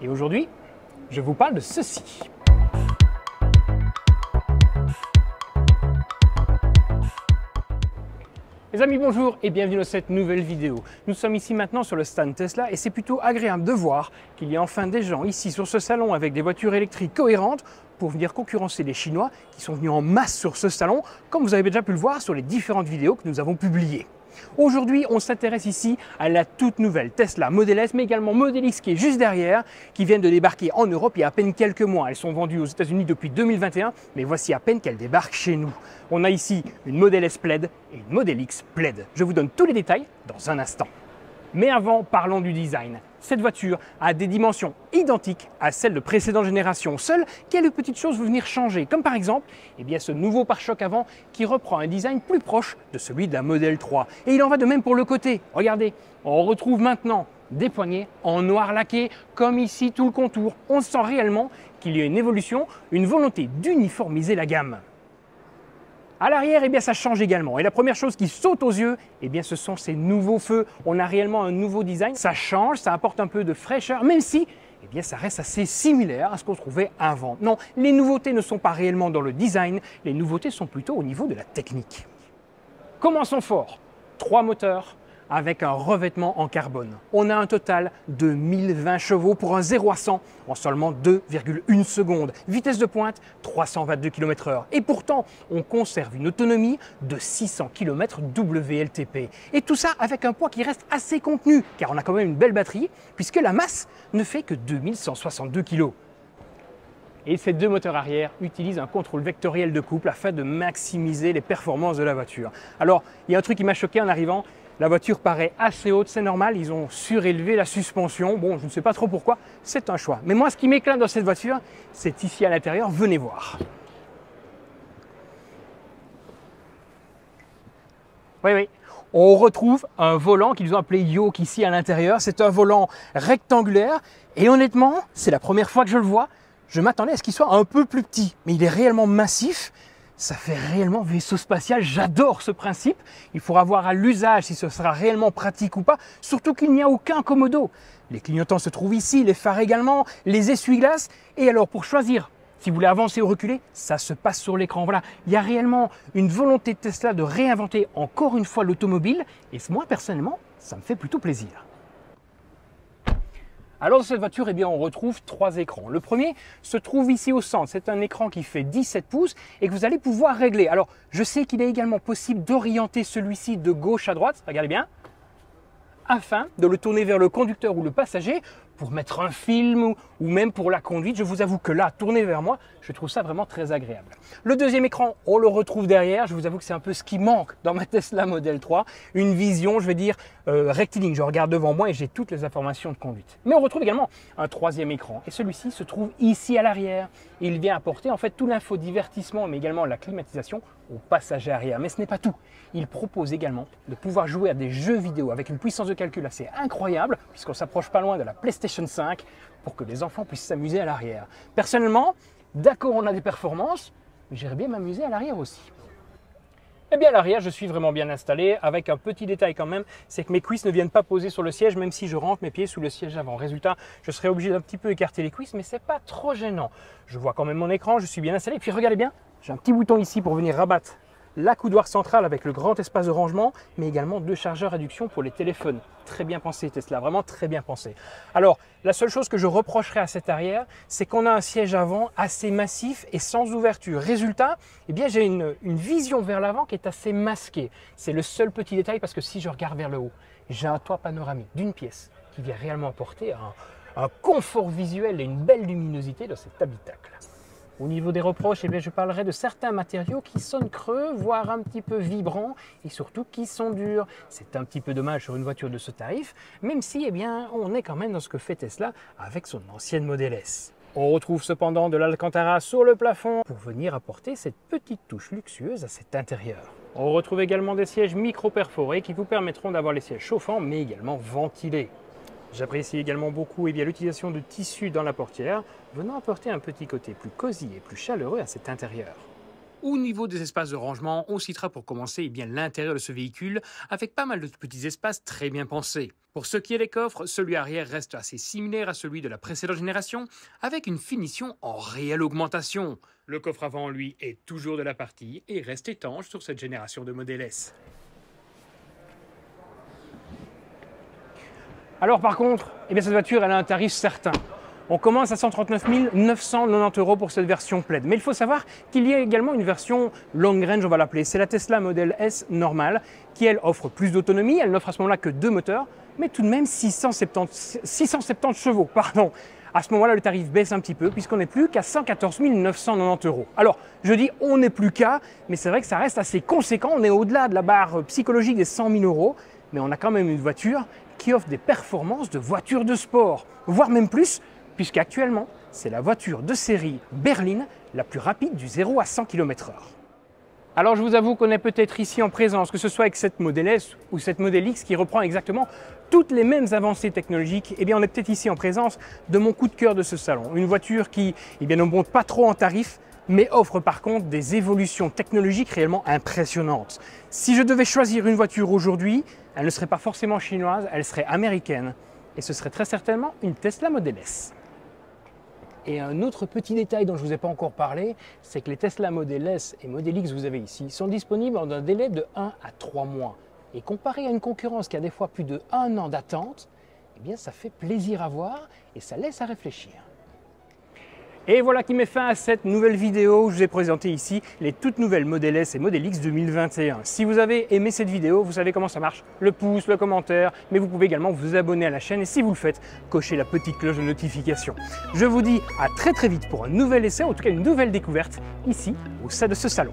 Et aujourd'hui, je vous parle de ceci. Les amis, bonjour et bienvenue dans cette nouvelle vidéo. Nous sommes ici maintenant sur le stand Tesla et c'est plutôt agréable de voir qu'il y a enfin des gens ici sur ce salon avec des voitures électriques cohérentes pour venir concurrencer les Chinois qui sont venus en masse sur ce salon, comme vous avez déjà pu le voir sur les différentes vidéos que nous avons publiées. Aujourd'hui, on s'intéresse ici à la toute nouvelle Tesla Model S, mais également Model X qui est juste derrière, qui viennent de débarquer en Europe il y a à peine quelques mois. Elles sont vendues aux États-Unis depuis 2021, mais voici à peine qu'elles débarquent chez nous. On a ici une Model S Plaid et une Model X Plaid. Je vous donne tous les détails dans un instant. Mais avant, parlons du design. Cette voiture a des dimensions identiques à celles de précédentes générations. Seules quelques petites choses vont venir changer, comme par exemple ce nouveau pare-choc avant qui reprend un design plus proche de celui de la Model 3. Et il en va de même pour le côté. Regardez, on retrouve maintenant des poignées en noir laqué, comme ici tout le contour. On sent réellement qu'il y a une évolution, une volonté d'uniformiser la gamme. À l'arrière, ça change également. Et la première chose qui saute aux yeux, ce sont ces nouveaux feux. On a réellement un nouveau design. Ça change, ça apporte un peu de fraîcheur, même si ça reste assez similaire à ce qu'on trouvait avant. Non, les nouveautés ne sont pas réellement dans le design, les nouveautés sont plutôt au niveau de la technique. Commençons fort. 3 moteurs avec un revêtement en carbone. On a un total de 1020 chevaux pour un 0 à 100 en seulement 2,1 secondes. Vitesse de pointe, 322 km/h. Et pourtant, on conserve une autonomie de 600 km WLTP. Et tout ça avec un poids qui reste assez contenu, car on a quand même une belle batterie, puisque la masse ne fait que 2162 kg. Et ces deux moteurs arrière utilisent un contrôle vectoriel de couple afin de maximiser les performances de la voiture. Alors, il y a un truc qui m'a choqué en arrivant. La voiture paraît assez haute, c'est normal, ils ont surélevé la suspension. Bon, je ne sais pas trop pourquoi, c'est un choix. Mais moi, ce qui m'éclate dans cette voiture, c'est ici à l'intérieur, venez voir. Oui, on retrouve un volant qu'ils ont appelé Yoke ici à l'intérieur. C'est un volant rectangulaire et honnêtement, c'est la première fois que je le vois. Je m'attendais à ce qu'il soit un peu plus petit, mais il est réellement massif. Ça fait réellement vaisseau spatial, j'adore ce principe. Il faudra voir à l'usage si ce sera réellement pratique ou pas, surtout qu'il n'y a aucun commodo. Les clignotants se trouvent ici, les phares également, les essuie-glaces. Et alors pour choisir, si vous voulez avancer ou reculer, ça se passe sur l'écran. Voilà, il y a réellement une volonté de Tesla de réinventer encore une fois l'automobile. Et moi personnellement, ça me fait plutôt plaisir. Alors dans cette voiture, on retrouve 3 écrans. Le premier se trouve ici au centre. C'est un écran qui fait 17 pouces et que vous allez pouvoir régler. Alors je sais qu'il est également possible d'orienter celui-ci de gauche à droite, regardez bien, afin de le tourner vers le conducteur ou le passager pour mettre un film ou même pour la conduite. Je vous avoue que là, tourner vers moi, je trouve ça vraiment très agréable. Le deuxième écran, on le retrouve derrière. Je vous avoue que c'est un peu ce qui manque dans ma Tesla Model 3. Une vision, je vais dire, rectiligne. Je regarde devant moi et j'ai toutes les informations de conduite. Mais on retrouve également un troisième écran. Et celui-ci se trouve ici à l'arrière. Il vient apporter en fait tout l'infodivertissement, mais également la climatisation au passager arrière. Mais ce n'est pas tout. Il propose également de pouvoir jouer à des jeux vidéo avec une puissance de calcul assez incroyable, puisqu'on s'approche pas loin de la PlayStation 5, pour que les enfants puissent s'amuser à l'arrière. Personnellement, d'accord, on a des performances, mais j'aimerais bien m'amuser à l'arrière aussi. À l'arrière, je suis vraiment bien installé, avec un petit détail quand même, c'est que mes cuisses ne viennent pas poser sur le siège, même si je rentre mes pieds sous le siège avant. Résultat, je serai obligé d'un petit peu écarter les cuisses, mais c'est pas trop gênant. Je vois quand même mon écran, je suis bien installé, et puis regardez bien, j'ai un petit bouton ici pour venir rabattre la coudoir centrale avec le grand espace de rangement, mais également 2 chargeurs réduction pour les téléphones. Très bien pensé Tesla, vraiment très bien pensé. Alors, la seule chose que je reprocherais à cet arrière, c'est qu'on a un siège avant assez massif et sans ouverture. Résultat, j'ai une vision vers l'avant qui est assez masquée. C'est le seul petit détail parce que si je regarde vers le haut, j'ai un toit panoramique d'une pièce qui vient réellement apporter un confort visuel et une belle luminosité dans cet habitacle. Au niveau des reproches, je parlerai de certains matériaux qui sonnent creux, voire un petit peu vibrants et surtout qui sont durs. C'est un petit peu dommage sur une voiture de ce tarif, même si on est quand même dans ce que fait Tesla avec son ancienne Model S. On retrouve cependant de l'Alcantara sur le plafond pour venir apporter cette petite touche luxueuse à cet intérieur. On retrouve également des sièges micro-perforés qui vous permettront d'avoir les sièges chauffants mais également ventilés. J'apprécie également beaucoup l'utilisation de tissu dans la portière, venant apporter un petit côté plus cosy et plus chaleureux à cet intérieur. Au niveau des espaces de rangement, on citera pour commencer eh bien l'intérieur de ce véhicule avec pas mal de petits espaces très bien pensés. Pour ce qui est des coffres, celui arrière reste assez similaire à celui de la précédente génération avec une finition en réelle augmentation. Le coffre avant, lui, est toujours de la partie et reste étanche sur cette génération de Model S. Alors par contre, eh bien, cette voiture elle a un tarif certain. On commence à 139 990 € pour cette version plaid. Mais il faut savoir qu'il y a également une version long range, on va l'appeler. C'est la Tesla Model S normale qui, elle, offre plus d'autonomie. Elle n'offre à ce moment-là que 2 moteurs, mais tout de même 670 chevaux. Pardon. À ce moment-là, le tarif baisse un petit peu puisqu'on n'est plus qu'à 114 990 €. Alors, je dis on n'est plus qu'à, mais c'est vrai que ça reste assez conséquent. On est au-delà de la barre psychologique des 100 000 €, mais on a quand même une voiture qui offre des performances de voiture de sport, voire même plus, puisqu'actuellement, c'est la voiture de série berline la plus rapide du 0 à 100 km/h. Alors je vous avoue qu'on est peut-être ici en présence, que ce soit avec cette Model S ou cette Model X qui reprend exactement toutes les mêmes avancées technologiques, eh bien on est peut-être ici en présence de mon coup de cœur de ce salon. Une voiture qui ne monte pas trop en tarif, mais offre par contre des évolutions technologiques réellement impressionnantes. Si je devais choisir une voiture aujourd'hui, elle ne serait pas forcément chinoise, elle serait américaine. Et ce serait très certainement une Tesla Model S. Et un autre petit détail dont je ne vous ai pas encore parlé, c'est que les Tesla Model S et Model X que vous avez ici sont disponibles en un délai de 1 à 3 mois. Et comparé à une concurrence qui a des fois plus de 1 an d'attente, eh bien ça fait plaisir à voir et ça laisse à réfléchir. Et voilà qui met fin à cette nouvelle vidéo où je vous ai présenté ici les toutes nouvelles Model S et Model X 2021. Si vous avez aimé cette vidéo, vous savez comment ça marche, le pouce, le commentaire, mais vous pouvez également vous abonner à la chaîne et si vous le faites, cochez la petite cloche de notification. Je vous dis à très vite pour un nouvel essai, en tout cas une nouvelle découverte ici au sein de ce salon.